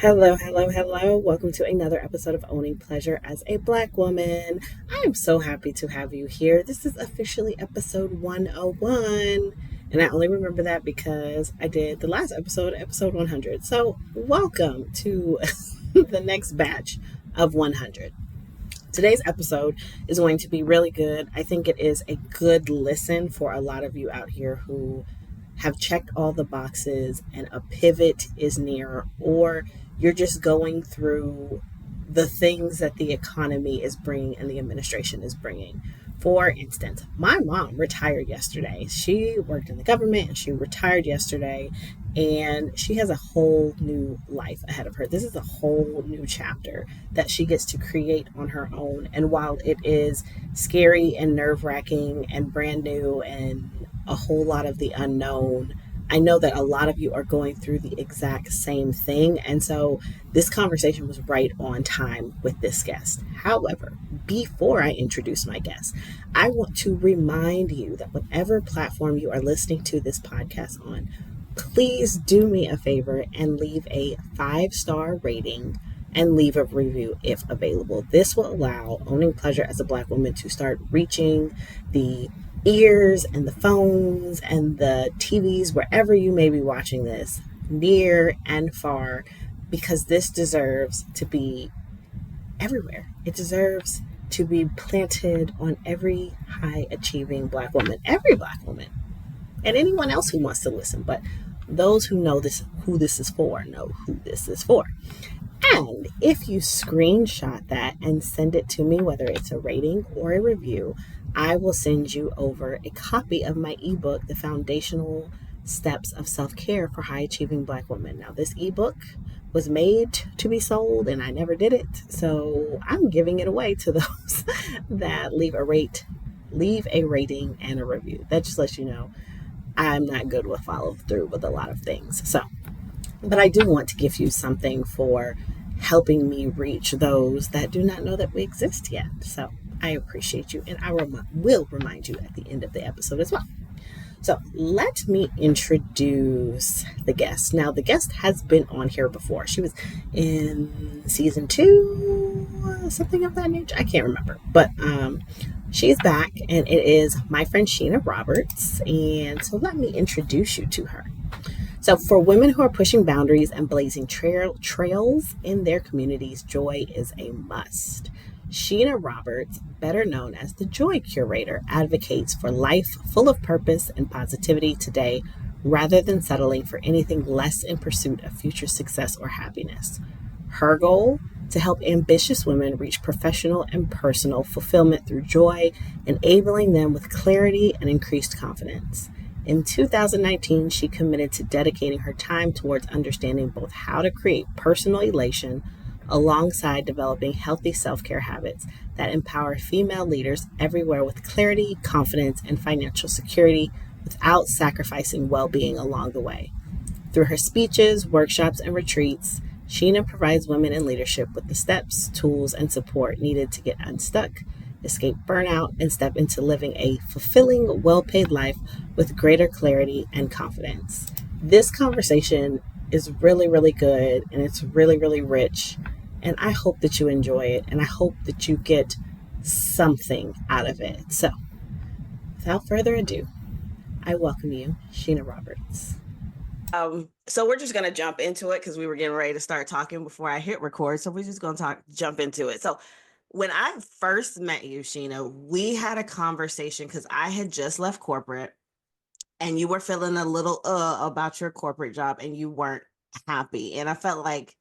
Hello, hello, hello. Welcome to another episode of Owning Pleasure as a Black Woman. I am so happy to have you here. This is officially episode 101. And I only remember that because I did the last episode, episode 100. So, welcome to the next batch of 100. Today's episode is going to be really good. I think it is a good listen for a lot of you out here who have checked all the boxes and a pivot is near, or you're just going through the things that the economy is bringing and the administration is bringing. For instance, my mom retired yesterday. She worked in the government and she retired yesterday, and she has a whole new life ahead of her. This is a whole new chapter that she gets to create on her own. And while it is scary and nerve wracking and brand new and a whole lot of the unknown, I know that a lot of you are going through the exact same thing. And so this conversation was right on time with this guest. However, before I introduce my guest, I want to remind you that whatever platform you are listening to this podcast on, please do me a favor and leave a 5-star rating and leave a review if available. This will allow Owning Pleasure as a Black woman to start reaching the ears and the phones and the TVs, wherever you may be watching this, near and far, because this deserves to be everywhere. It deserves to be planted on every high achieving Black woman, every Black woman, and anyone else who wants to listen. But those who know this, who this is for, know who this is for. And if you screenshot that and send it to me, whether it's a rating or a review, I will send you over a copy of my ebook, The Foundational Steps of Self-Care for High Achieving Black Women. Now, this ebook was made to be sold and I never did it. So I'm giving it away to those that leave a rating and a review. That just lets you know I'm not good with follow through with a lot of things. So, but I do want to give you something for helping me reach those that do not know that we exist yet. So I appreciate you, and I will remind you at the end of the episode as well. So let me introduce the guest. Now, the guest has been on here before. She was in season 2, something of that nature. I can't remember, but she's back, and it is my friend Sheena Roberts. And so let me introduce you to her. So, for women who are pushing boundaries and blazing trails in their communities, joy is a must. Sheena Roberts, better known as the Joy Curator, advocates for life full of purpose and positivity today rather than settling for anything less in pursuit of future success or happiness. Her goal? To help ambitious women reach professional and personal fulfillment through joy, enabling them with clarity and increased confidence. In 2019, she committed to dedicating her time towards understanding both how to create personal elation alongside developing healthy self-care habits that empower female leaders everywhere with clarity, confidence, and financial security without sacrificing well-being along the way. Through her speeches, workshops, and retreats, Sheena provides women in leadership with the steps, tools, and support needed to get unstuck, escape burnout, and step into living a fulfilling, well paid life with greater clarity and confidence. This conversation is really, really good and it's really, really rich. And I hope that you enjoy it and I hope that you get something out of it. So, without further ado, I welcome you, Sheena Roberts. So we're just gonna jump into it because we were getting ready to start talking before I hit record. So we're just gonna jump into it. So when I first met you, Sheena, we had a conversation because I had just left corporate and you were feeling a little about your corporate job and you weren't happy. And I felt like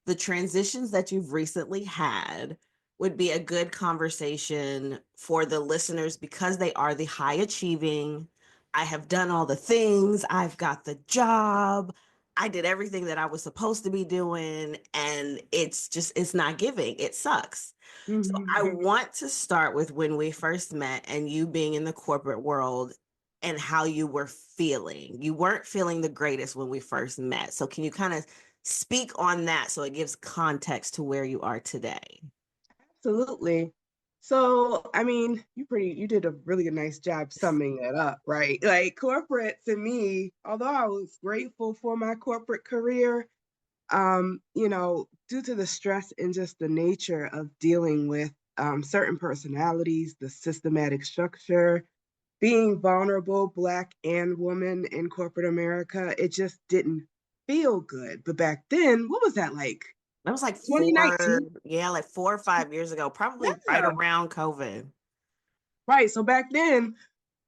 the transitions that you've recently had would be a good conversation for the listeners because they are the high achieving. I have done all the things, I've got the job, I did everything that I was supposed to be doing, and it's not giving. It sucks. So I want to start with when we first met and you being in the corporate world and how you were feeling. You weren't feeling the greatest when we first met. So can you kind of speak on that so it gives context to where you are today? Absolutely. So, I mean, you did a really nice job summing that up, right? Like corporate to me, although I was grateful for my corporate career, due to the stress and just the nature of dealing with certain personalities, the systematic structure, being vulnerable, Black and woman in corporate America, it just didn't feel good. But back then, what was that like? That was like 2019? yeah, like 4 or 5 years ago, probably right Yeah. around COVID. Right. So back then,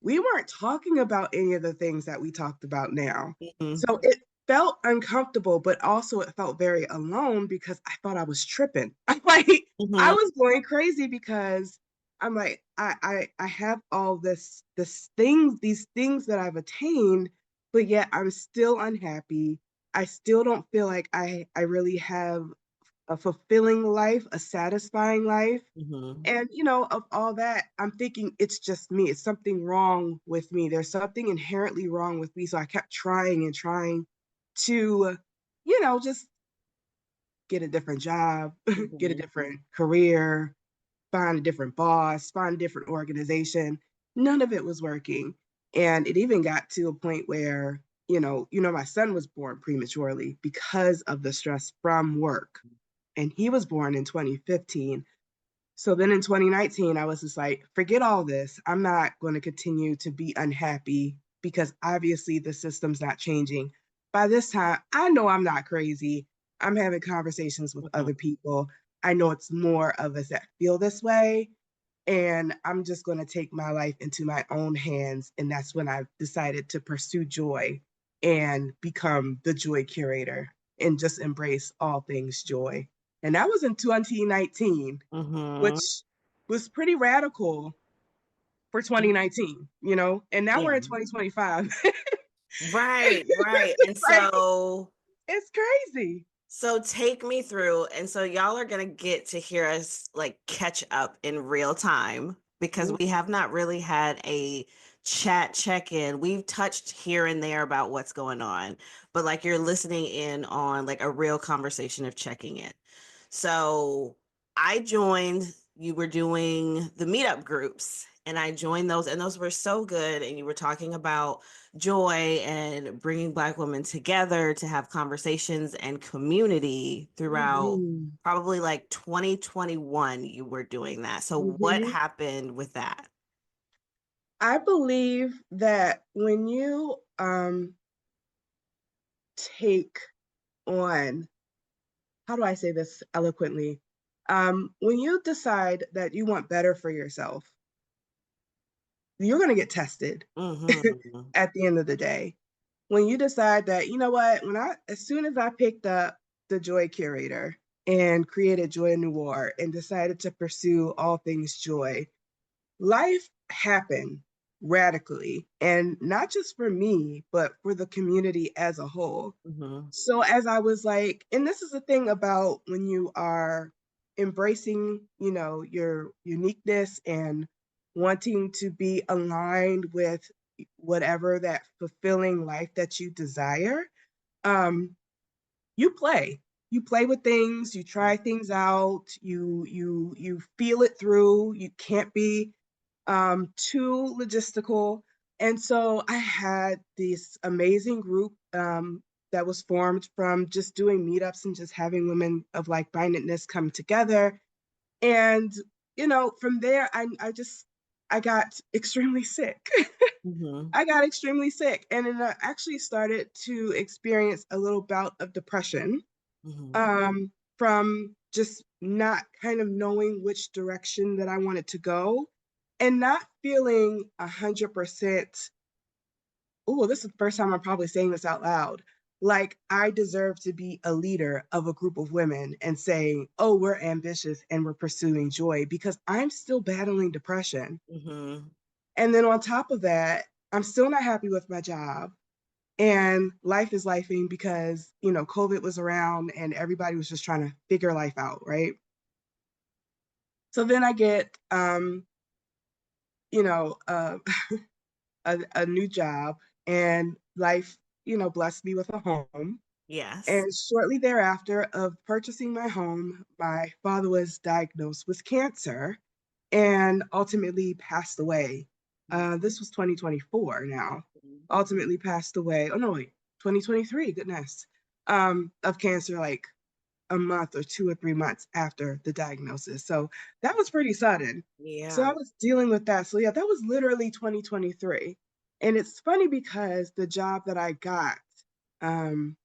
we weren't talking about any of the things that we talked about now. Hmm. So it felt uncomfortable, but also it felt very alone because I thought I was tripping. Like I Hmm. was going crazy because I'm like, I have all these things that I've attained, but yet I'm still unhappy. I still don't feel like I really have a fulfilling life, a satisfying life. Hmm. And, of all that, I'm thinking it's just me. It's something wrong with me. There's something inherently wrong with me. So I kept trying and trying to, just get a different job, get a Hmm. different career, find a different boss, find a different organization. None of it was working. And it even got to a point where, my son was born prematurely because of the stress from work. And he was born in 2015. So then in 2019, I was just like, forget all this. I'm not going to continue to be unhappy because obviously the system's not changing. By this time, I know I'm not crazy. I'm having conversations with Hmm. other people. I know it's more of us that feel this way. And I'm just going to take my life into my own hands. And that's when I decided to pursue joy and become the joy curator and just embrace all things joy. And that was in 2019, Hmm. which was pretty radical for 2019, and now we're Yeah. in 2025. Right, right. And Like, so it's crazy. take me through, and so y'all are gonna get to hear us like catch up in real time because we have not really had a chat check-in. We've touched here and there about what's going on, but like you're listening in on like a real conversation of checking in. So I joined, you were doing the meetup groups, and I joined those, and those were so good. And you were talking about joy and bringing Black women together to have conversations and community throughout Mhm. probably like 2021. You were doing that. So, what Mhm. happened with that? I believe that when you take on, how do I say this eloquently? When you decide that you want better for yourself, you're going to get tested Hmm. at the end of the day. When you decide that, you know what, as soon as I picked up the Joy Curator and created Joy Noir and decided to pursue all things joy, life happened radically. And not just for me, but for the community as a whole. Hmm. So as I was like, and this is the thing about when you are embracing, your uniqueness and wanting to be aligned with whatever that fulfilling life that you desire, um, you play. You play with things, you try things out, you feel it through. You can't be too logistical. And so I had this amazing group that was formed from just doing meetups and just having women of like-mindedness come together. And, from there, I got extremely sick. Hmm. I got extremely sick and it actually started to experience a little bout of depression Hmm. from just not kind of knowing which direction that I wanted to go and not feeling 100%. Oh, this is the first time I'm probably saying this out loud. Like I deserve to be a leader of a group of women and saying, oh, we're ambitious and we're pursuing joy because I'm still battling depression. Hmm. And then on top of that, I'm still not happy with my job. And life is lifing because, COVID was around and everybody was just trying to figure life out, right? So then I get, you know, uh, a new job and life, blessed me with a home. Yes. And shortly thereafter of purchasing my home, my father was diagnosed with cancer and ultimately passed away. This was 2024 now. Ultimately passed away. Oh, no, wait, 2023, goodness. of cancer, like a month or 2 or 3 months after the diagnosis. So that was pretty sudden. So Yeah. I was dealing with that. So yeah, that was literally 2023. And it's funny because the job that I got, um,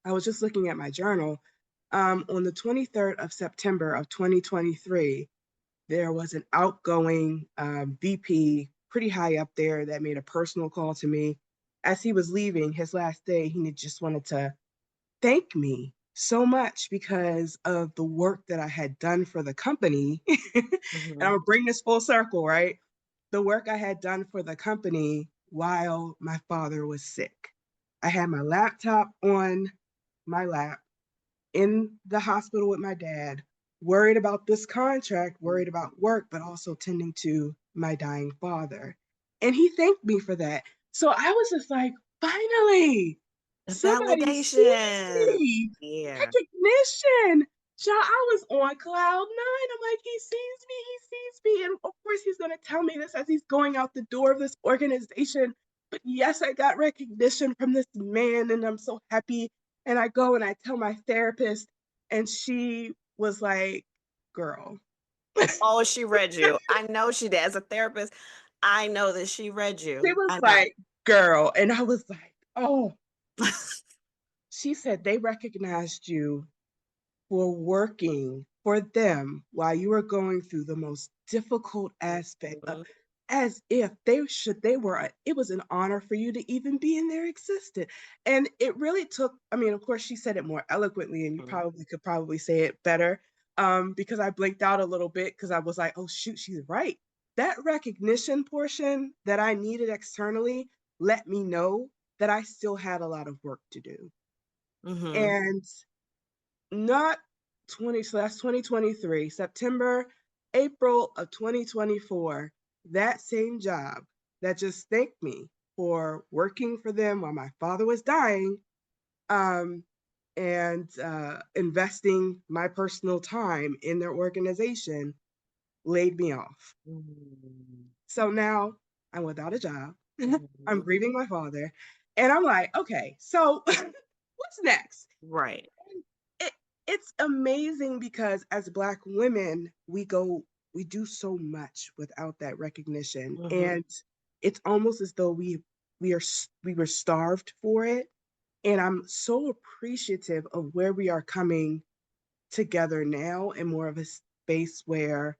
I was just looking at my journal. On the 23rd of September of 2023, there was an outgoing VP, pretty high up there, that made a personal call to me. As he was leaving his last day, he just wanted to thank me so much because of the work that I had done for the company. And I'm Hmm. gonna bring this full circle, right? The work I had done for the company while my father was sick. I had my laptop on my lap in the hospital with my dad, worried about this contract, worried about work, but also tending to my dying father. And he thanked me for that. So I was just like, finally, The somebody sees validation. me, Yeah. recognition. Child, I was on cloud nine. I'm like, he sees me, he sees me. And of course, he's going to tell me this as he's going out the door of this organization. But yes, I got recognition from this man, and I'm so happy. And I go and I tell my therapist, and she was like, girl. Oh, she read you. I know she did. As a therapist, I know that she read She you. was I know. like, girl. And I was like, oh, she said they recognized you for working for them while you were going through the most difficult aspect of, Mhm, as if they were it was an honor for you to even be in their existence. And it really took, I mean, of course she said it more eloquently, and you mhm, probably say it better, because I blinked out a little bit because I was like, oh shoot, she's right. That recognition portion that I needed externally let me know that I still had a lot of work to do. mhm, And not 20, so that's 2023, September, April of 2024, that same job that just thanked me for working for them while my father was dying, um, and investing my personal time in their organization, laid me off. mhm, So now I'm without a job. I'm mhm. grieving my father. And I'm like, okay, so what's next? Right. it, it's amazing because as Black women, we do so much without that recognition, Mhm, and it's almost as though we were starved for it. And I'm so appreciative of where we are coming together now, in more of a space where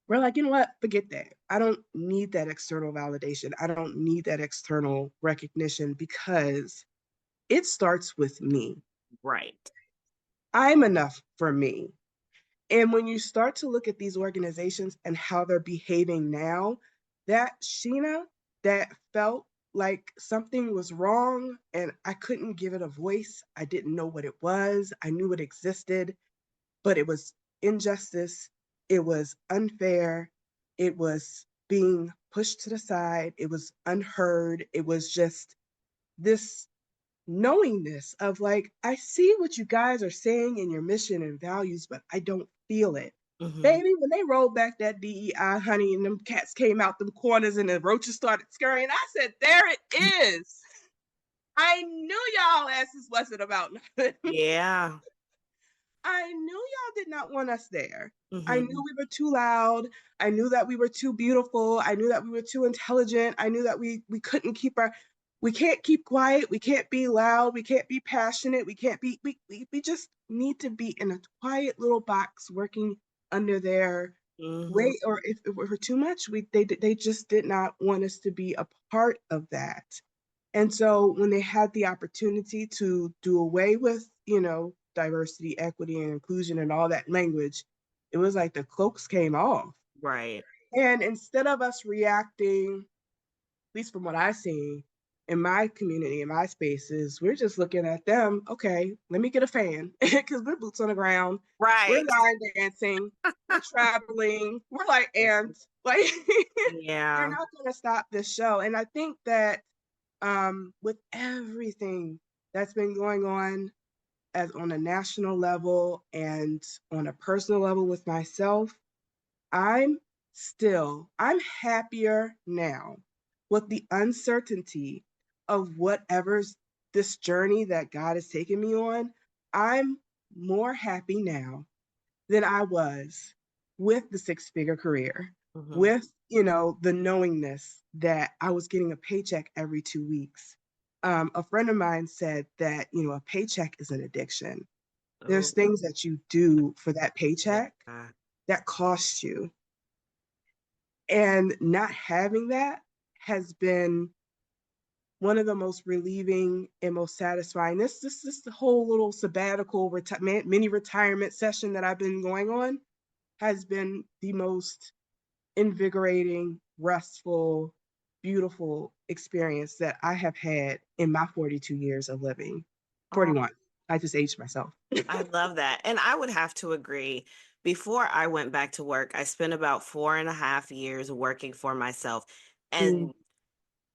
we're like, you know what, forget that. I don't need that external validation. I don't need that external recognition, because it starts with me. right. I'm enough for me. And when you start to look at these organizations and how they're behaving now, that Sheena that felt like something was wrong and I couldn't give it a voice, I didn't know what it was, I knew it existed, but it was injustice, it was unfair, it was being pushed to the side, it was unheard, it was just this knowingness of like, I see what you guys are saying in your mission and values, but I don't feel it. Mhm. Baby, when they rolled back that DEI, honey, and them cats came out them corners and the roaches started scurrying, I said, there it is. I knew y'all asses wasn't about nothing. Yeah. I knew y'all did not want us there. I knew Mhm, we were too loud. I knew that we were too beautiful. I knew that we were too intelligent. I knew that we couldn't keep our we can't keep quiet. We can't be loud. We can't be passionate. We can't be we just need to be in a quiet little box working under their mhm, weight, or if it were too much, they just did not want us to be a part of that. And so when they had the opportunity to do away with, diversity, equity, and inclusion and all that language, it was like the cloaks came off. right. And instead of us reacting, at least from what I've seen in my community, in my spaces, we're just looking at them. Okay, let me get a fan because we're boots on the ground. We're Right. line dancing. We're traveling. We're like ants. Like you're Yeah. not going to stop this show. And I think that with everything that's been going on as on a national level and on a personal level with myself, I'm I'm happier now with the uncertainty of whatever's this journey that God has taken me on, I'm more happy now than I was with the six-figure career, Mm-hmm. with, the knowingness that I was getting a paycheck every 2 weeks. A friend of mine said that, a paycheck is an addiction. There's Oh, things that you do for that paycheck yeah. that costs you. And not having that has been one of the most relieving and most satisfying. This the whole little sabbatical mini retirement session that I've been going on has been the most invigorating, restful, beautiful experience that I have had in my 42 years of living. Oh, 41. I just aged myself. I love that. And I would have to agree. Before I went back to work, I spent about 4.5 years working for myself. Mm, And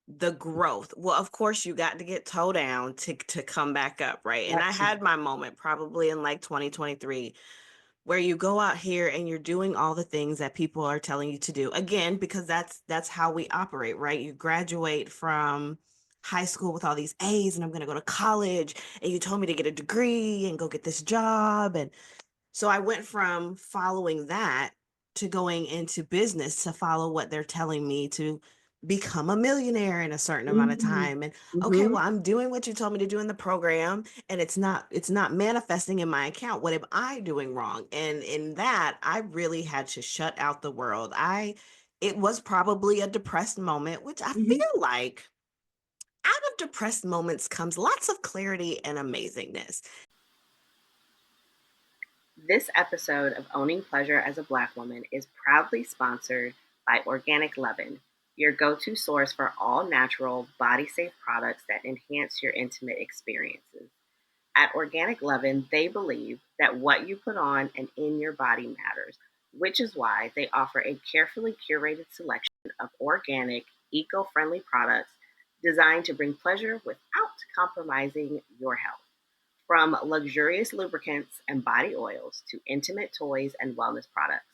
the growth, well, of course, you got to get toe down to come back up, right? And I had absolutely. my moment probably in like 2023 where you go out here and you're doing all the things that people are telling you to do. Again, because that's how we operate, right? You graduate from high school with all these A's and I'm going to go to college and you told me to get a degree and go get this job. And so I went from following that to going into business to follow what they're telling me to become a millionaire in a certain amount of Mm-hmm. time. And okay, Mm-hmm. well, I'm doing what you told me to do in the program and it's not manifesting in my account. What am I doing wrong? And in that, I really had to shut out the world. It was probably a depressed moment, which I Mm-hmm. feel like out of depressed moments comes lots of clarity and amazingness. This episode of Owning Pleasure as a Black Woman is proudly sponsored by Organic Leaven, your go to source for all natural, body safe products that enhance your intimate experiences. At Organic Leaven, they believe that what you put on and in your body matters, which is why they offer a carefully curated selection of organic, eco friendly products designed to bring pleasure without compromising your health. From luxurious lubricants and body oils to intimate toys and wellness products,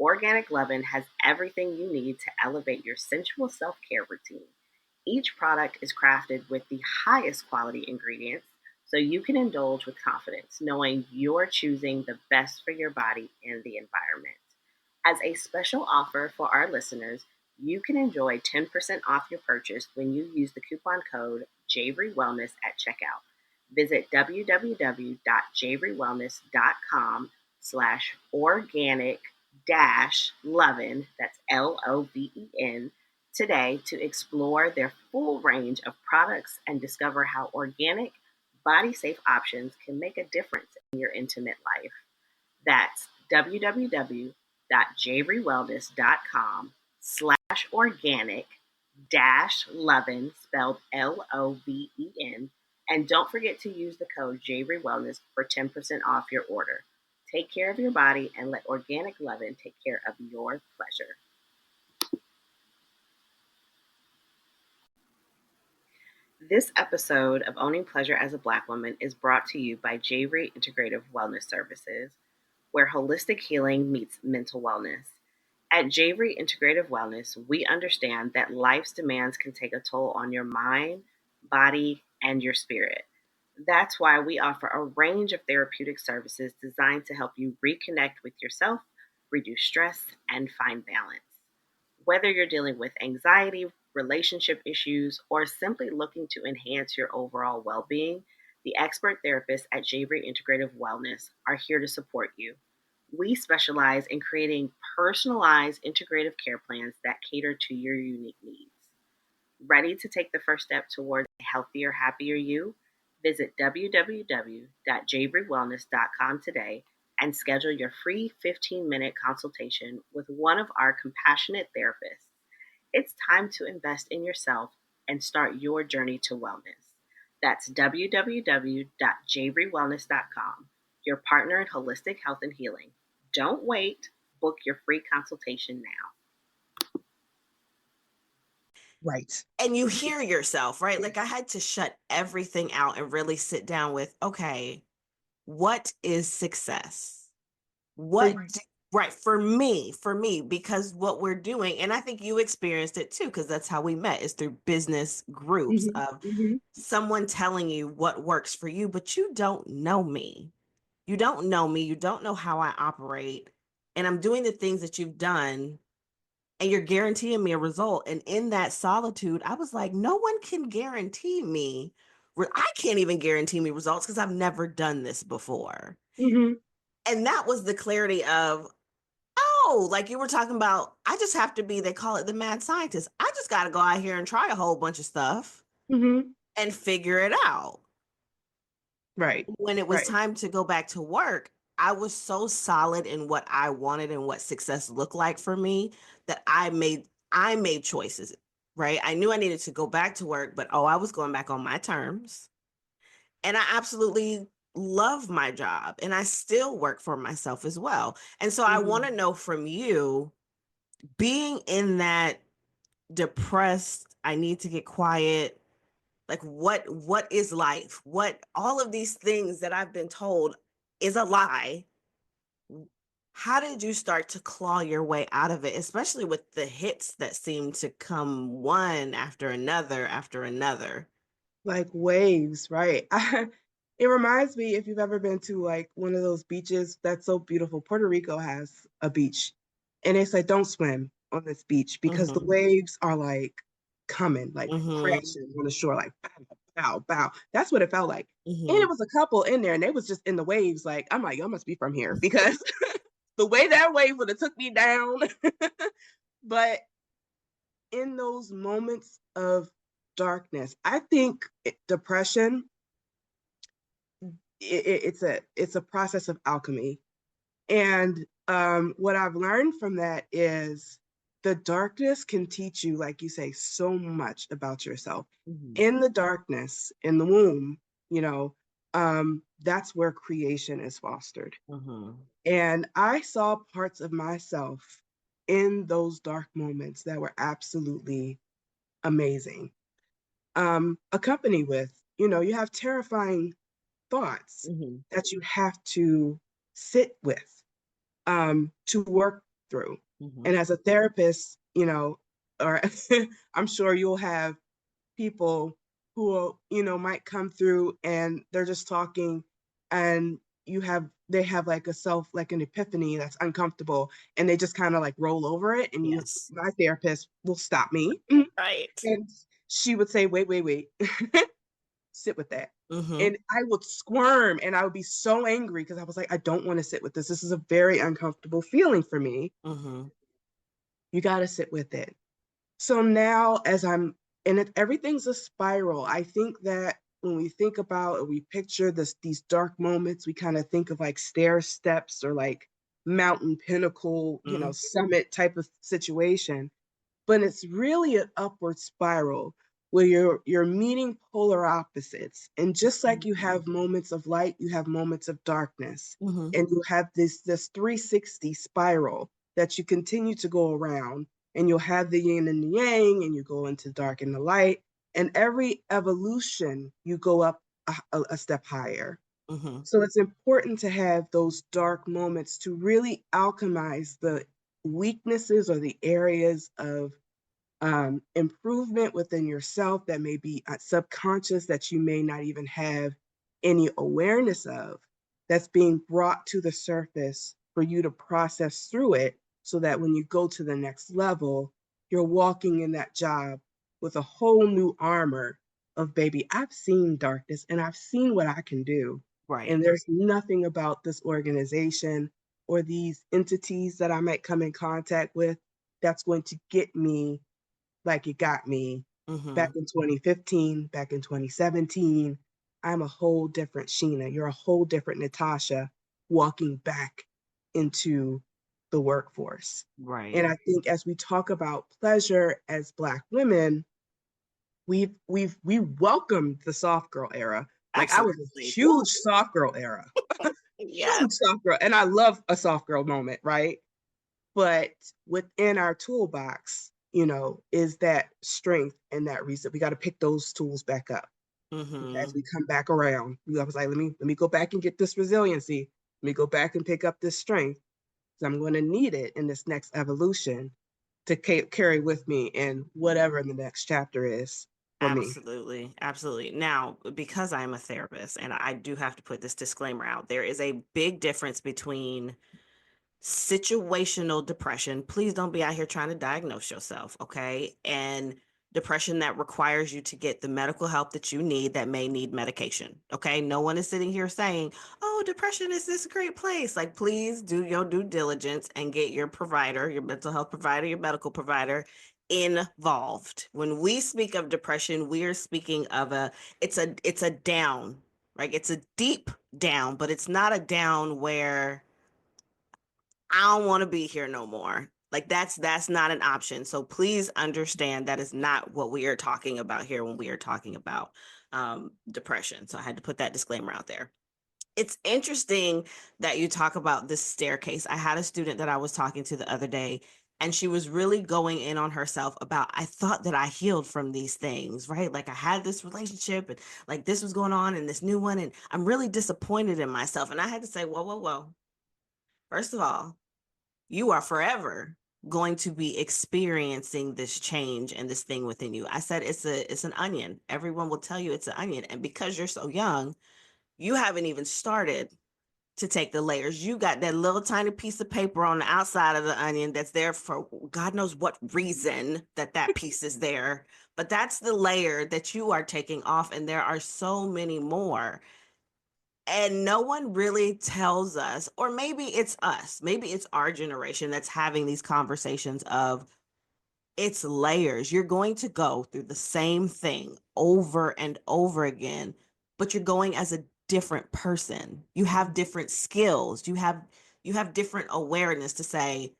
Organic Leaven has everything you need to elevate your sensual self care routine. Each product is crafted with the highest quality ingredients so you can indulge with confidence, knowing you're choosing the best for your body and the environment. As a special offer for our listeners, you can enjoy 10% off your purchase when you use the coupon code JAVRYWELLNESS at checkout. Visit www.javrywellness.com slash organic dash lovin, that's LOVEN, today to explore their full range of products and discover how organic, body safe options can make a difference in your intimate life. That's www.javrywellness.com slash organic dash lovin, spelled LOVEN. And don't forget to use the code JAVRYWELLNESS for 10% off your order. Take care of your body and let Organic Lovin take care of your pleasure. This episode of Owning Pleasure as a Black Woman is brought to you by Javery Integrative Wellness Services, where holistic healing meets mental wellness. At Javery Integrative Wellness, we understand that life's demands can take a toll on your mind, body, and your spirit. That's why we offer a range of therapeutic services designed to help you reconnect with yourself, reduce stress, and find balance. Whether you're dealing with anxiety, relationship issues, or simply looking to enhance your overall well being, the expert therapists at Javery Integrative Wellness are here to support you. We specialize in creating personalized integrative care plans that cater to your unique needs. Ready to take the first step towards a healthier, happier you? Visit www.javerywellness.com today and schedule your free 15-minute consultation with one of our compassionate therapists. It's time to invest in yourself and start your journey to wellness. That's www.javerywellness.com, your partner in holistic health and healing. Don't wait. Book your free consultation now. Right. And you hear yourself, right? Like I had to shut everything out and really sit down with, okay, what is success? For What you. Right. For me, because what we're doing, and I think you experienced it too, because that's how we met, is through business groups Hmm. of Hmm. someone telling you what works for you, but you don't know me. You don't know me. You don't know how I operate. And I'm doing the things that you've done, and you're guaranteeing me a result. And in that solitude, I was like, no one can guarantee me. I can't even guarantee me results because I've never done this before. Hmm. And that was the clarity of, oh, like you were talking about, I just have to be, they call it the mad scientist. I just got to go out here and try a whole bunch of stuff Hmm. and figure it out. Right. When it was Right. time to go back to work, I was so solid in what I wanted and what success looked like for me that I made choices, right? I knew I needed to go back to work, but I was going back on my terms. And I absolutely love my job and I still work for myself as well. And so I want Hmm. to know from you, being in that depressed, I need to get quiet, like what is life? What all of these things that I've been told is a lie. How did you start to claw your way out of it, especially with the hits that seem to come one after another? Like waves, right? It reminds me if you've ever been to like one of those beaches that's so beautiful. Puerto Rico has a beach, and it's like don't swim on this beach because the Mm-hmm. waves are like coming, like Mm-hmm. crashing on the shore, like bow, bow, bow. That's what it felt like. And Mm-hmm. it was a couple in there, and they was just in the waves. Like I'm like, y'all must be from here because the way that wave would have took me down. But in those moments of darkness, I think depression it's a process of alchemy. And what I've learned from that is the darkness can teach you, like you say, so much about yourself. Mm-hmm. In the darkness, in the womb, you know, that's where creation is fostered. Mm-hmm. And I saw parts of myself in those dark moments that were absolutely amazing. Accompanied with, you have terrifying thoughts Mm-hmm. that you have to sit with, to work through. Mm-hmm. And as a therapist, or I'm sure you'll have people who, might come through and they're just talking and they have like like an epiphany that's uncomfortable and they just kind of like roll over it. And Yes. my therapist will stop me Right. and she would say, wait, wait, wait. Sit with that. Mm-hmm. And I would squirm and I would be so angry because I was like, I don't want to sit with this. This is a very uncomfortable feeling for me. Mm-hmm. You got to sit with it. So now, everything's a spiral. I think that when we think about or we picture these dark moments, we kind of think of like stair steps or like mountain pinnacle, Mm-hmm. summit type of situation, but it's really an upward spiral where you're meeting polar opposites. And just like you have moments of light, you have moments of darkness. Mm-hmm. And you have this 360 spiral that you continue to go around. And you'll have the yin and the yang, and you go into dark and the light. And every evolution, you go up a step higher. Mm-hmm. So it's important to have those dark moments to really alchemize the weaknesses or the areas of improvement within yourself that may be subconscious that you may not even have any awareness of, that's being brought to the surface for you to process through it so that when you go to the next level, you're walking in that job with a whole new armor of, baby, I've seen darkness and I've seen what I can do. Right. And there's nothing about this organization or these entities that I might come in contact with that's going to get me like it got me Mm-hmm. back in 2015, back in 2017. I'm a whole different Sheena. You're a whole different Natasha walking back into the workforce. Right. And I think as we talk about pleasure as Black women, we welcomed the soft girl era. Like I was a Absolutely. Woo. huge soft girl era, Yes. huge soft girl, and I love a soft girl moment, right? But within our toolbox, is that strength and that reason. We got to pick those tools back up as Mm-hmm. we come back around. I was like, let me go back and get this resiliency. Let me go back and pick up this strength because I'm going to need it in this next evolution to carry with me in whatever the next chapter is for me. Absolutely. Absolutely. Now, because I'm a therapist and I do have to put this disclaimer out, there is a big difference between situational depression. Please don't be out here trying to diagnose yourself, okay? And depression that requires you to get the medical help that you need that may need medication, okay? No one is sitting here saying, oh, depression is this great place. Like, please do your due diligence and get your provider, your mental health provider, your medical provider involved. When we speak of depression, we are speaking of it's a down, right? It's a deep down, but it's not a down where I don't want to be here no more. Like that's not an option. So please understand that is not what we are talking about here when we are talking about depression. So I had to put that disclaimer out there. It's interesting that you talk about this staircase. I had a student that I was talking to the other day, and she was really going in on herself about, I thought that I healed from these things, right? Like I had this relationship and like this was going on and this new one, and I'm really disappointed in myself. And I had to say, whoa, whoa, whoa. First of all, you are forever going to be experiencing this change and this thing within you. I said it's an onion. Everyone will tell you it's an onion. And because you're so young, you haven't even started to take the layers. You got that little tiny piece of paper on the outside of the onion that's there for God knows what reason that piece is there. But that's the layer that you are taking off. And there are so many more. And no one really tells us, or maybe it's us, maybe it's our generation that's having these conversations of it's layers. You're going to go through the same thing over and over again, but you're going as a different person. You have different skills. You have different awareness to say,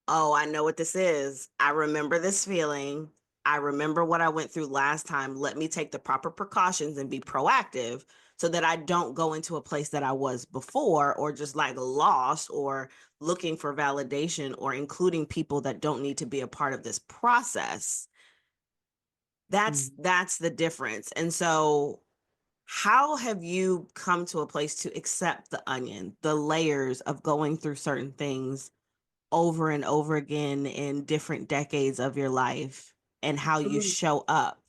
oh, I know what this is. I remember this feeling. I remember what I went through last time. Let me take the proper precautions and be proactive so that I don't go into a place that I was before, or just like lost, or looking for validation, or including people that don't need to be a part of this process. That's Mm. that's the difference. And so how have you come to a place to accept the onion, the layers of going through certain things over and over again in different decades of your life, and how you Mm. show up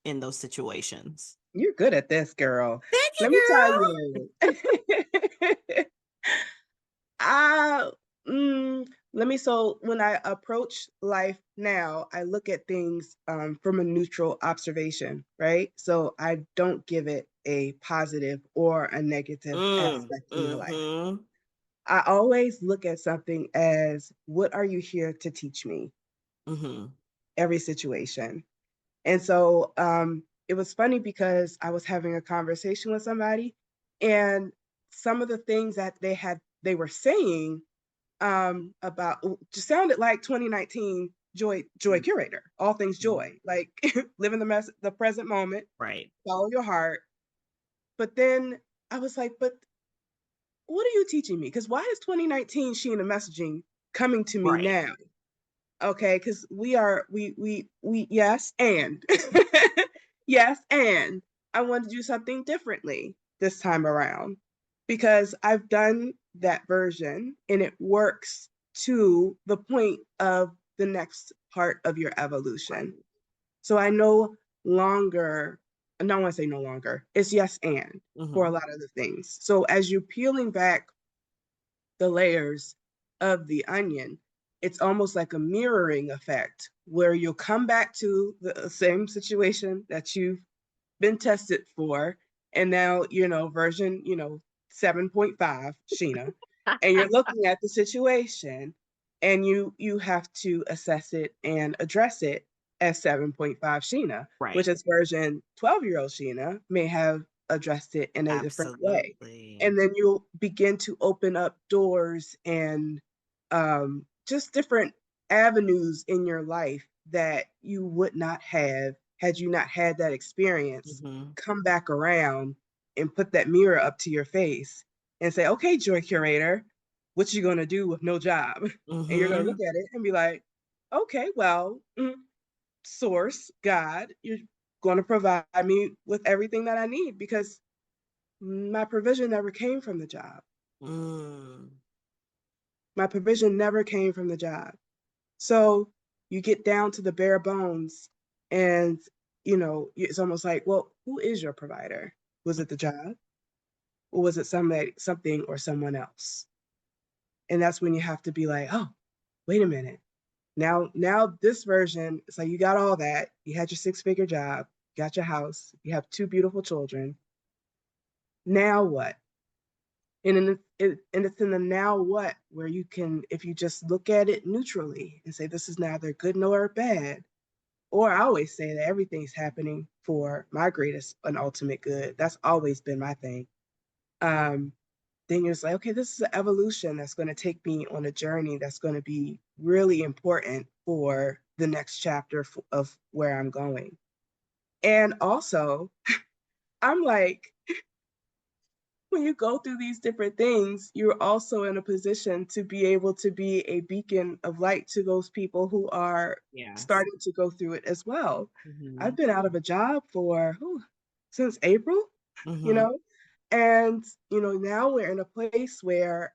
in those situations? You're good at this, girl. Thank you, Let me tell girl. you. I let me so when I approach life now, I look at things from a neutral observation, right? So I don't give it a positive or a negative aspect in my life. Mm-hmm. I always look at something as what are you here to teach me? Mm-hmm. Every situation. And so it was funny because I was having a conversation with somebody, and some of the things that they were saying about just sounded like 2019 joy curator, all things joy, like live in the present moment, Right. follow your heart. But then I was like, but what are you teaching me? Because why is 2019 Sheena messaging coming to me Right. now? Okay, because we yes and yes and I want to do something differently this time around because I've done that version and it works to the point of the next part of your Right. evolution. So I no longer, no one say no longer, it's yes and for Mm-hmm. a lot of the things. So as you're peeling back the layers of the onion, it's almost like a mirroring effect where you'll come back to the same situation that you've been tested for. And now, version, 7.5, Sheena, and you're looking at the situation and you have to assess it and address it as 7.5 Sheena, which Right. is version 12-year-old Sheena may have addressed it in a different way. Absolutely. And then you'll begin to open up doors and just different avenues in your life that you would not have had you not had that experience Mm-hmm. come back around and put that mirror up to your face and say, okay, joy curator, what you gonna do with no job? And you're gonna Mm-hmm. look at it and be like, okay, well, source, God, you're gonna provide me with everything that I need because my provision never came from the job. Mm. My provision never came from the job. So you get down to the bare bones and it's almost like, well, who is your provider? Was it the job? Or was it something or someone else? And that's when you have to be like, oh, wait a minute. Now this version, it's like you got all that. You had your six-figure job, you got your house, you have two beautiful children. Now what? And it's in the now what where you can, if you just look at it neutrally and say this is neither good nor bad, or I always say that everything's happening for my greatest and ultimate good. That's always been my thing. Um, then you're just like, okay, this is an evolution that's going to take me on a journey that's going to be really important for the next chapter of where I'm going. And also, I'm like, when you go through these different things, you're also in a position to be able to be a beacon of light to those people who are Yes. starting to go through it as well. Mm-hmm. I've been out of a job for since April, you Mm-hmm. know, and now we're in a place where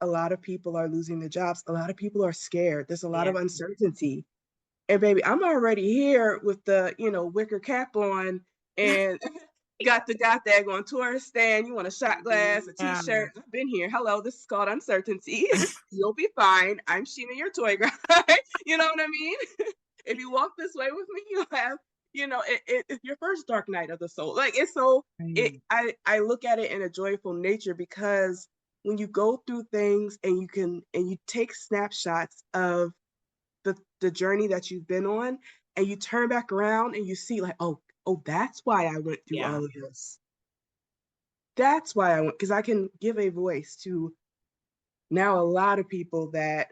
a lot of people are losing their jobs. A lot of people are scared. There's a lot Yeah. of uncertainty. And baby, I'm already here with the, wicker cap on and got that going tourist stand. You want a shot glass, a Yeah. t-shirt. I've been here. Hello, this is called uncertainty. You'll be fine. I'm Sheena, your toy guy. You know what I mean? If you walk this way with me, you'll have, it's your first dark night of the soul. Like it's so Right. I look at it in a joyful nature because when you go through things and you take snapshots of the journey that you've been on and you turn back around and you see like, oh, that's why I went through Yeah. all of this. That's why I went, because I can give a voice to now a lot of people that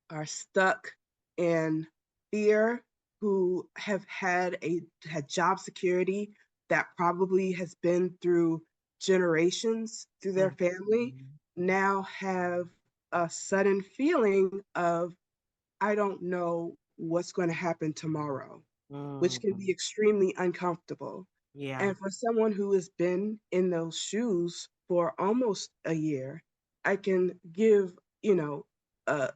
are stuck in fear, who have had job security that probably has been through generations through their family, Mm-hmm. now have a sudden feeling of I don't know what's going to happen tomorrow, which can be Mm-hmm. extremely uncomfortable. Yeah. And for someone who has been in those shoes for almost a year, I can give, uh,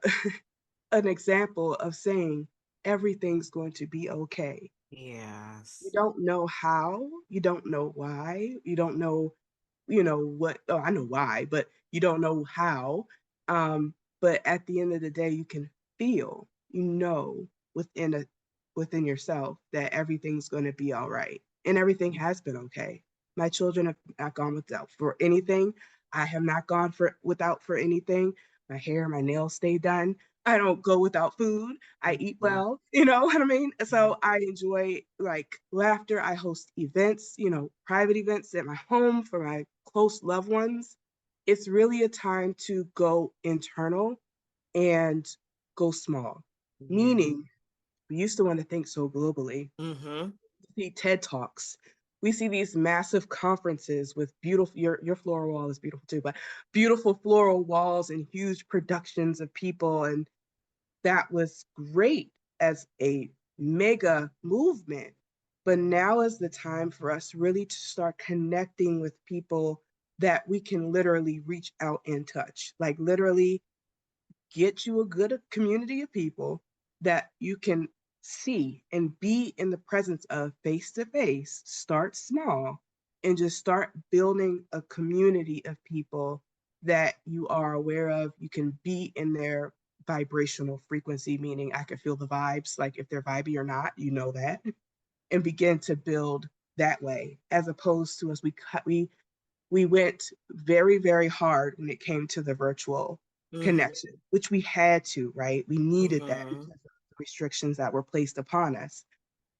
an example of saying everything's going to be okay. You Yes. don't know how, you don't know why, you don't know what, oh, I know why, but you don't know how. But at the end of the day, you can feel, within within yourself that everything's going to be all right. And everything has been okay. My children have not gone without for anything. I have not gone for without for anything. My hair, my nails stay done. I don't go without food. I eat Mm-hmm. well. You know what I mean? So I enjoy like laughter. I host events, private events at my home for my close loved ones. It's really a time to go internal and go small. Yeah. Meaning, we used to want to think so globally. Mm-hmm. We see TED Talks. We see these massive conferences with beautiful, your floral wall is beautiful too, but beautiful floral walls and huge productions of people. And that was great as a mega movement. But now is the time for us really to start connecting with people that we can literally reach out and touch. Like literally get you a good community of people that you can see and be in the presence of face to face. Start small and just start building a community of people that you are aware of. You can be in their vibrational frequency, meaning I can feel the vibes, like if they're vibey or not, that, and begin to build that way, as opposed to as we went very, very hard when it came to the virtual Mm-hmm. connection, which we had to, right? We needed that because Mm-hmm. of the restrictions that were placed upon us.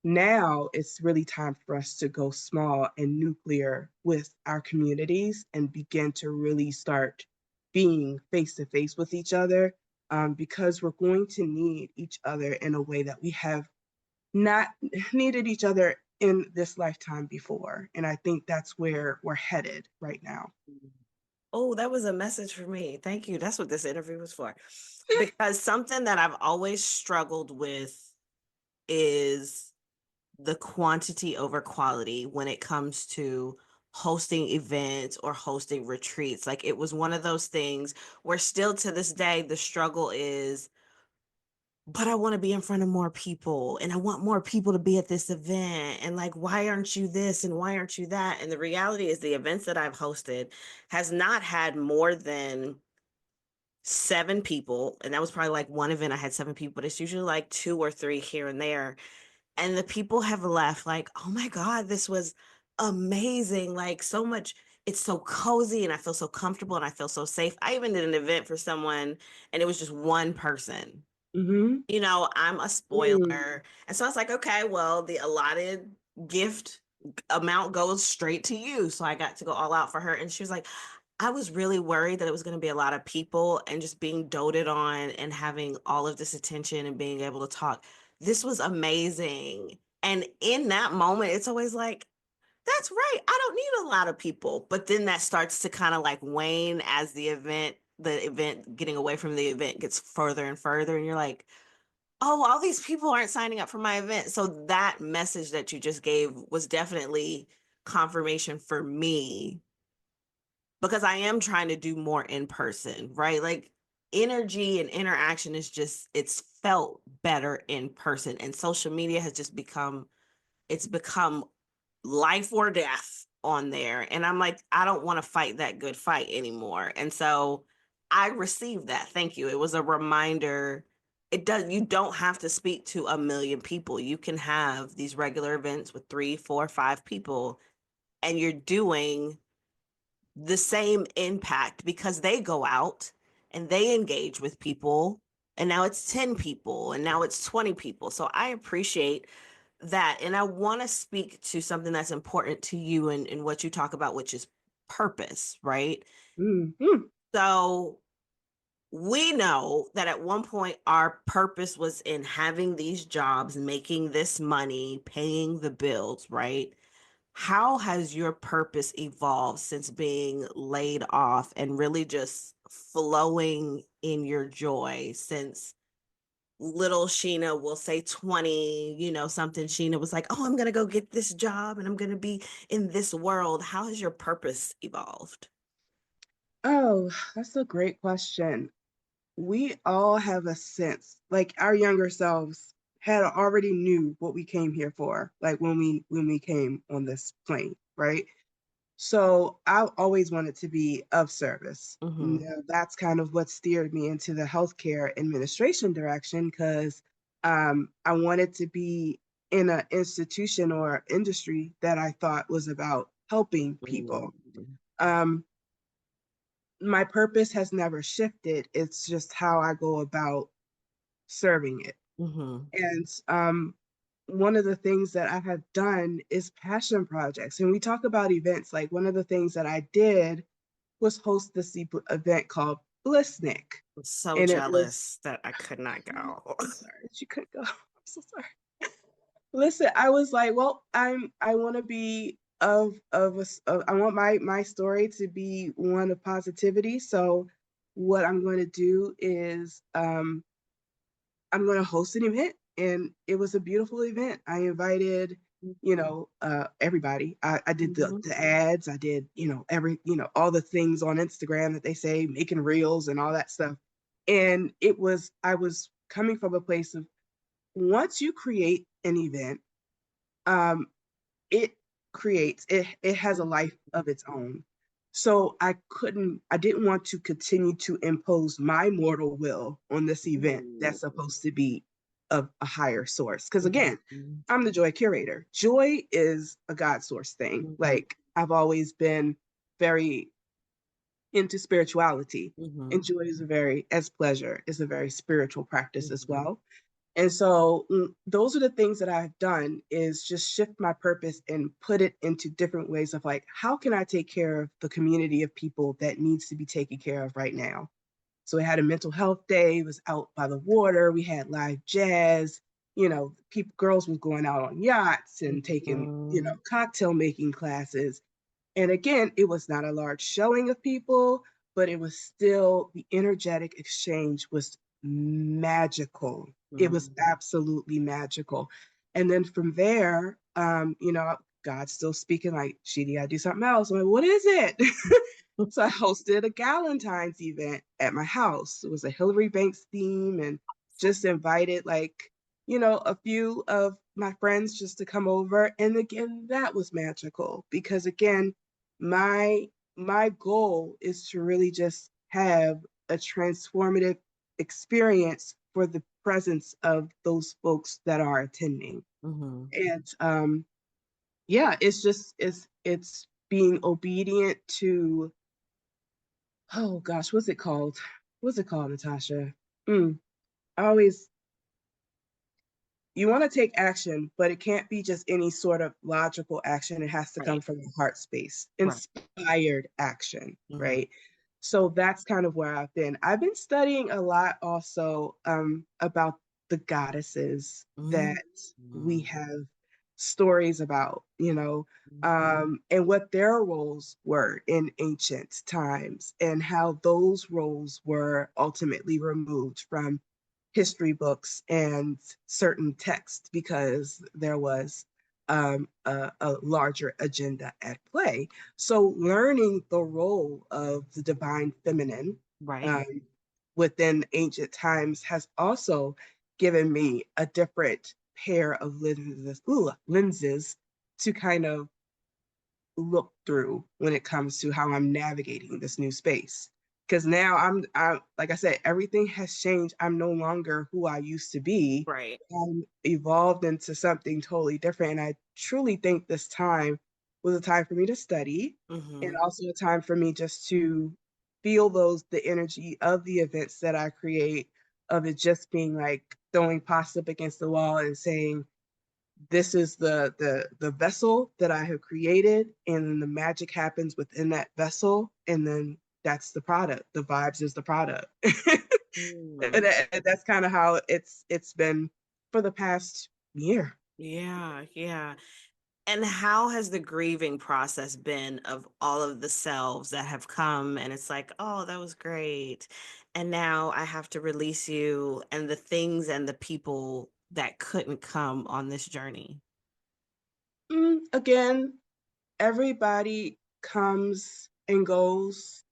Now it's really time for us to go small and nuclear with our communities and begin to really start being face to face with each other, because we're going to need each other in a way that we have not needed each other in this lifetime before. And I think that's where we're headed right now. Oh, that was a message for me. Thank you. That's what this interview was for. Because something that I've always struggled with is the quantity over quality when it comes to hosting events or hosting retreats. Like it was one of those things where still to this day the struggle is, but I want to be in front of more people and I want more people to be at this event. And like, why aren't you this and why aren't you that? And the reality is the events that I've hosted has not had more than 7 people. And that was probably like one event I had 7 people, but it's usually like 2 or 3 here and there. And the people have left like, oh my God, this was amazing. Like so much, it's so cozy and I feel so comfortable and I feel so safe. I even did an event for someone and it was just one person. Mm-hmm. I'm a Mm. spoiler. And so I was like, okay, well, the allotted gift amount goes straight to you. So I got to go all out for her. And she was like, I was really worried that it was going to be a lot of people and just being doted on and having all of this attention and being able to talk. This was amazing. And in that moment, it's always like, that's right. I don't need a lot of people. But then that starts to kind of like wane as the event getting away from the event gets further and further. And you're like, oh, all these people aren't signing up for my event. So that message that you just gave was definitely confirmation for me because I am trying to do more in person, right? Like energy and interaction is just, it's felt better in person. And social media has just it's become life or death on there. And I'm like, I don't want to fight that good fight anymore. And so I received that. Thank you. It was a reminder. You don't have to speak to a million people. You can have these regular events with 3, 4, 5 people, and you're doing the same impact because they go out and they engage with people. And now it's 10 people and now it's 20 people. So I appreciate that. And I want to speak to something that's important to you and what you talk about, which is purpose, right? Mm-hmm. So we know that at one point our purpose was in having these jobs, making this money, paying the bills, right? How has your purpose evolved since being laid off and really just flowing in your joy since little Sheena will say 20, something Sheena was like, "Oh, I'm going to go get this job and I'm going to be in this world." How has your purpose evolved? Oh, that's a great question. We all have a sense, like our younger selves had already knew what we came here for, like when we came on this plane, right? So I always wanted to be of service. Mhm. Now, that's kind of what steered me into the healthcare administration direction because I wanted to be in an institution or industry that I thought was about helping people. Mhm. Um, my purpose has never shifted. It's just how I go about serving it. Mhm. And one of the things that I have done is passion projects. And we talk about events. Like one of the things that I did was host this event called Blissnik. I'm so And it was, jealous that I could not I'm go. so sorry that you couldn't go. I'm so sorry. Listen, I was like, well, I want to be I want my story to be one of positivity. So what I'm going to do is I'm going to host an event, and it was a beautiful event. I invited, everybody. I did Mhm. the ads. I did, all the things on Instagram that they say, making reels and all that stuff. And I was coming from a place of once you create an event, um, it it has a life of its own. So I didn't want to continue to impose my mortal will on this event Mhm. that's supposed to be of a higher source. Because again, Mhm. I'm the joy curator. Joy is a God source thing. Mhm. Like I've always been very into spirituality. And Mhm. joy is as pleasure is a very spiritual practice as Mhm. well. And so those are the things that I've done is just shift my purpose and put it into different ways of like, how can I take care of the community of people that needs to be taken care of right now? So we had a mental health day, it was out by the water, we had live jazz, people, girls was going out on yachts and taking, Mhm. cocktail making classes. And again, it was not a large showing of people, but it was still the energetic exchange was magical. It was Mhm. absolutely magical. And then from there, God's still speaking like, Sheena, you gotta do something else. I'm like, what is it? So I hosted a Galentine's event at my house. It was a Hillary Banks theme and just invited like, a few of my friends just to come over. And again, that was magical because again, my my goal is to really just have a transformative experience for the presence of those folks that are attending. Mm-hmm. And yeah, it's just it's being obedient to, oh gosh, what's it called? What's it called, Natasha? Mm, I always, you want to take action, but it can't be just any sort of logical action. It has to come Right. from the heart space, Right. inspired action, Mm-hmm. right? So that's kind of where I've been. I've been studying a lot also about the goddesses that we Mm-hmm. have stories about, and what their roles were in ancient times and how those roles were ultimately removed from history books and certain texts because there was a larger agenda at play. So, learning the role of the divine feminine Right. um, within ancient times has also given me a different pair of lenses to kind of look through when it comes to how I'm navigating this new space. Because now I'm like I said, everything has changed. I'm no longer who I used to be. Right. I'm evolved into something totally different. And I truly think this time was a time for me to study and Mm-hmm. also a time for me just to feel the energy of the events that I create, of it just being like throwing pasta up against the wall and saying, this is the vessel that I have created, and then the magic happens within that vessel, and then that's the product. The vibes is the product. Mm. And that's kind of how it's been for the past year. Yeah, yeah. And how has the grieving process been of all of the selves that have come and it's like, oh, that was great. And now I have to release you and the things and the people that couldn't come on this journey. Again, everybody comes and goes.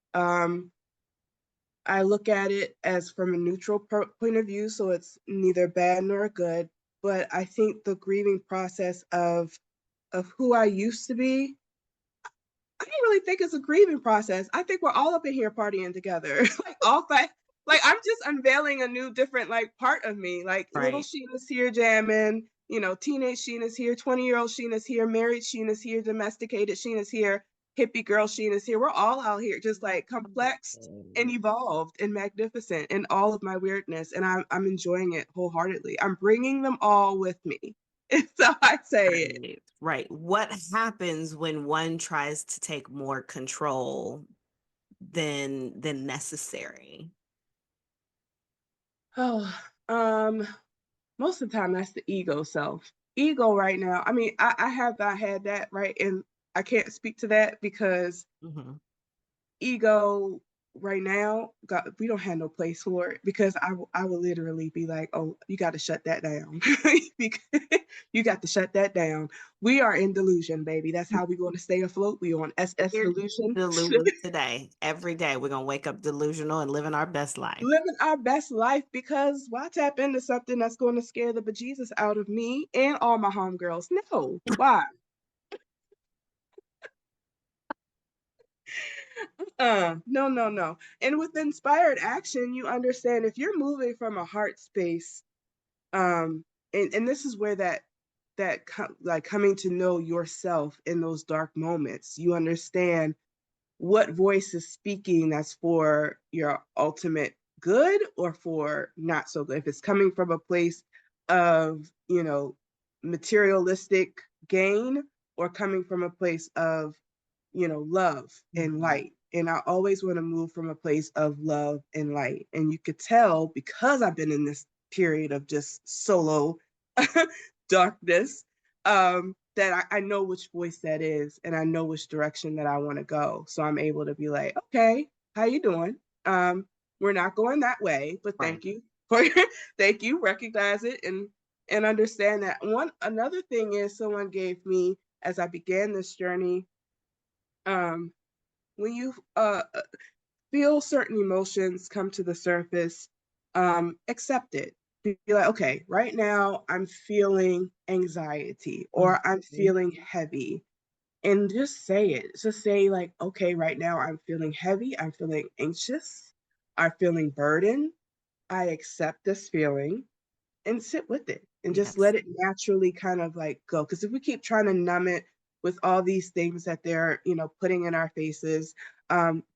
I look at it as from a neutral point of view, so it's neither bad nor good. But I think the grieving process of who I used to be, I don't really think it's a grieving process. I think we're all up in here partying together, like all five. Like I'm just unveiling a new, different like part of me. Like little Right. Sheena's here jamming, teenage Sheena's here, 20-year-old Sheena's here, married Sheena's here, domesticated Sheena's here, hippie girl Sheena's here. We're all out here, just like complex and evolved and magnificent in all of my weirdness, and I'm enjoying it wholeheartedly. I'm bringing them all with me. It's how I say it. Right. Right. What happens when one tries to take more control than necessary? Oh, um, most of the time that's the ego self. Ego right now. I mean, I have not had that, right? And I can't speak to that because Hmm. ego right now, God, we don't have no place for it because I will literally be like, oh, you got to shut that down. You got to shut that down. We are in delusion, baby. That's how we're going to stay afloat. We on SS We're delusion. deluded today. Every day we're gonna wake up delusional and living our best life. Living our best life because why tap into something that's going to scare the bejesus out of me and all my homegirls? No. Why? No, no, no. And with inspired action, you understand if you're moving from a heart space, um, and this is where like coming to know yourself in those dark moments, you understand what voice is speaking that's for your ultimate good or for not so good. If it's coming from a place of, materialistic gain or coming from a place of, love and Mhm. light. And I always want to move from a place of love and light. And you could tell because I've been in this period of just solo darkness, that I know which voice that is and I know which direction that I want to go. So I'm able to be like, okay, how you doing? We're not going that way, but Right. thank you for thank you, recognize it and understand that. One another thing is someone gave me as I began this journey, um, when you feel certain emotions come to the surface, accept it. Be like, okay, right now I'm feeling anxiety or I'm Mhm. feeling heavy. And just say it. Just say, like, okay, right now I'm feeling heavy. I'm feeling anxious. I'm feeling burdened. I accept this feeling and sit with it and just Yes. let it naturally kind of like go. Because if we keep trying to numb it with all these things that they're, putting in our faces,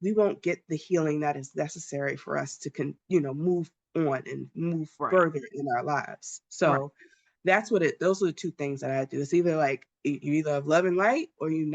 we won't get the healing that is necessary for us to move on and move Right. further in our lives. Right. So those are the two things that I do. It's either like you either have love and light or you're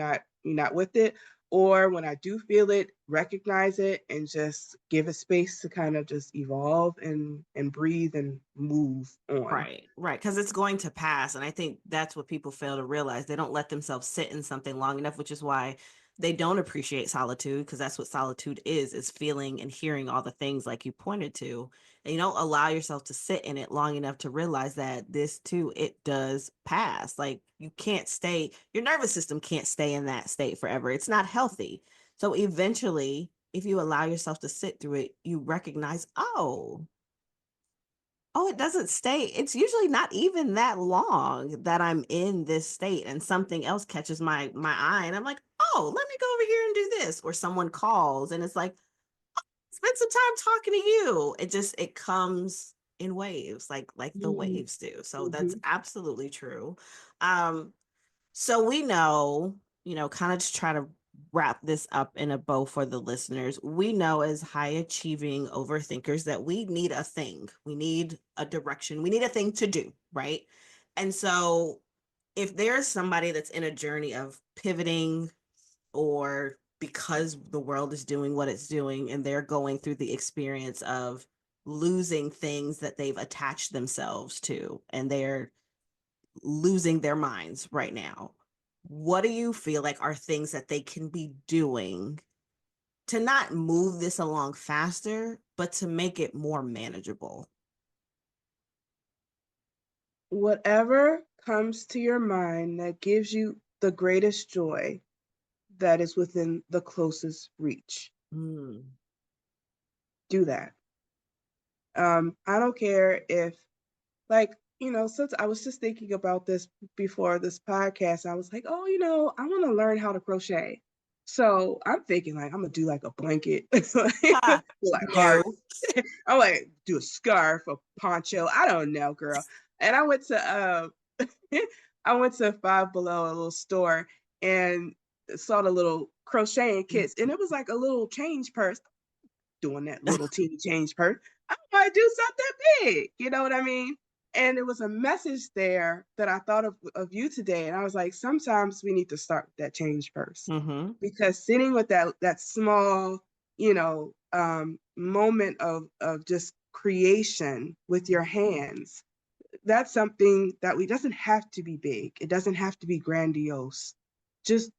not with it. Or when I do feel it, recognize it and just give it space to kind of just evolve and breathe and move on. Right, right. Because it's going to pass. And I think that's what people fail to realize. They don't let themselves sit in something long enough, which is why they don't appreciate solitude, because that's what solitude is feeling and hearing all the things like you pointed to. And you don't allow yourself to sit in it long enough to realize that this too, it does pass. Like you can't stay, your nervous system can't stay in that state forever. It's not healthy. So eventually, if you allow yourself to sit through it, you recognize, oh, it doesn't stay. It's usually not even that long that I'm in this state and something else catches my eye and I'm like, "Oh, let me go over here and do this." Or someone calls and it's like, "Spend some time talking to you." It comes in waves like the Mm-hmm. waves do. So that's Mm-hmm. absolutely true. Um so we know, kind of just try to wrap this up in a bow for the listeners. We know as high achieving overthinkers that we need a thing, we need a direction, we need a thing to do, right? And so if there's somebody that's in a journey of pivoting or because the world is doing what it's doing and they're going through the experience of losing things that they've attached themselves to and they're losing their minds right now. What do you feel like are things that they can be doing to not move this along faster, but to make it more manageable? Whatever comes to your mind that gives you the greatest joy that is within the closest reach, Mm. do that. I don't care if, like, since I was just thinking about this before this podcast, I was like, oh, I want to learn how to crochet. So I'm thinking like I'm gonna do like a blanket, Ha, like no. heart. I'm like do a scarf, a poncho. I don't know, girl. And I went to Five Below, a little store, and saw the little crocheting kits, and it was like a little change purse doing that little teeny change purse. I want to do something big. You know what I mean? And there was a message there that I thought of you today. And I was like, sometimes we need to start with that change purse. Mm-hmm. Because sitting with that small, moment of just creation with your hands, that's something that we doesn't have to be big. It doesn't have to be grandiose. Just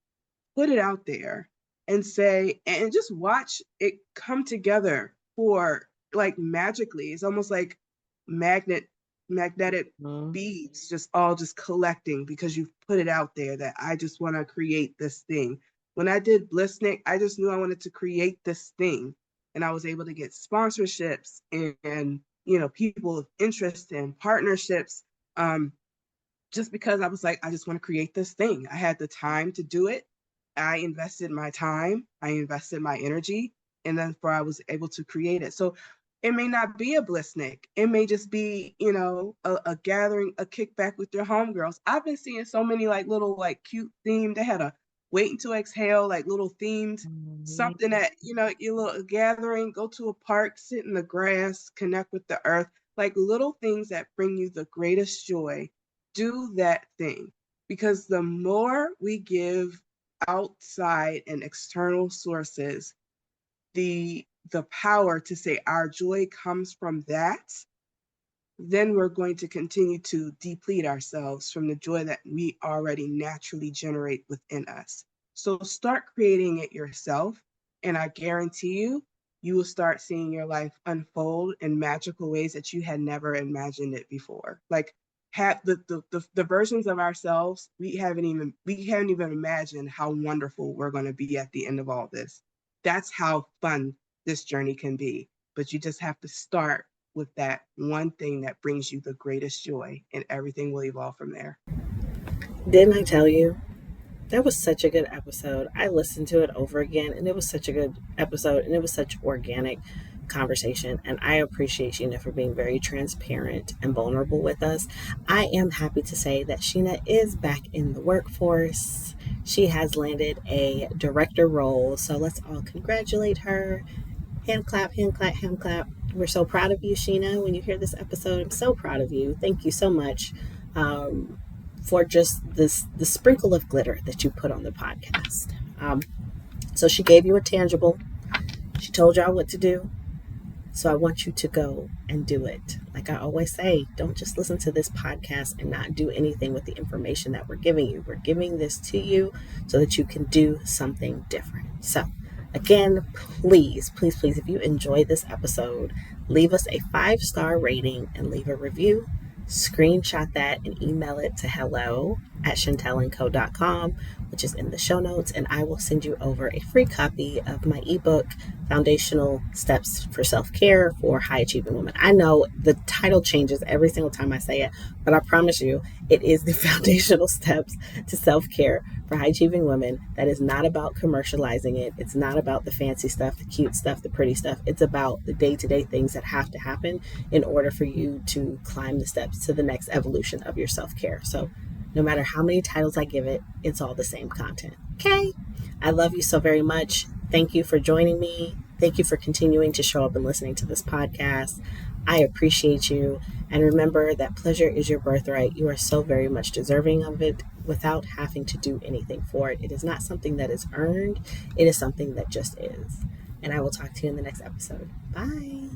put it out there and say and just watch it come together for like magically. It's almost like magnetic Mm-hmm. beads just all just collecting because you've put it out there that I just want to create this thing. When I did Blissnik, I just knew I wanted to create this thing, and I was able to get sponsorships and people of interest and partnerships, just because I was like, I just want to create this thing. I had the time to do it. I invested my time, I invested my energy, and then for I was able to create it. So it may not be a blissnik. It may just be, a gathering, a kickback with your homegirls. I've been seeing so many like little like cute themed. They had a wait until exhale, like little themed something that, your little gathering, go to a park, sit in the grass, connect with the earth, like little things that bring you the greatest joy. Do that thing, because the more we give outside and external sources the power to say our joy comes from that, then we're going to continue to deplete ourselves from the joy that we already naturally generate within us. So start creating it yourself, and I guarantee you, you will start seeing your life unfold in magical ways that you had never imagined it before. Like have the versions of ourselves we haven't even imagined how wonderful we're going to be at the end of all this. That's how fun this journey can be. But you just have to start with that one thing that brings you the greatest joy, and everything will evolve from there. Didn't I tell you? That was such a good episode. I listened to it over again, and it was such a good episode, and it was such organic conversation. And I appreciate Sheena for being very transparent and vulnerable with us. I am happy to say that Sheena is back in the workforce. She has landed a director role, so let's all congratulate her. Hand clap, hand clap, hand clap. We're so proud of you, Sheena. When you hear this episode, I'm so proud of you. Thank you so much um, for just the sprinkle of glitter that you put on the podcast. So she gave you a tangible. She told y'all what to do. So I want you to go and do it. Like I always say, don't just listen to this podcast and not do anything with the information that we're giving you. We're giving this to you so that you can do something different. So again, please, please, please, if you enjoyed this episode, leave us a 5-star rating and leave a review. Screenshot that and email it to hello@chantelandco.com, which is in the show notes, and I will send you over a free copy of my ebook, Foundational Steps for Self-Care for High Achieving Women. I know the title changes every single time I say it, but I promise you it is the foundational steps to self-care for high achieving women. That is not about commercializing it. It's not about the fancy stuff, the cute stuff, the pretty stuff. It's about the day-to-day things that have to happen in order for you to climb the steps to the next evolution of your self-care. So no matter how many titles I give it, it's all the same content. Okay? I love you so very much. Thank you for joining me. Thank you for continuing to show up and listening to this podcast. I appreciate you. And remember that pleasure is your birthright. You are so very much deserving of it without having to do anything for it. It is not something that is earned, it is something that just is. And I will talk to you in the next episode. Bye.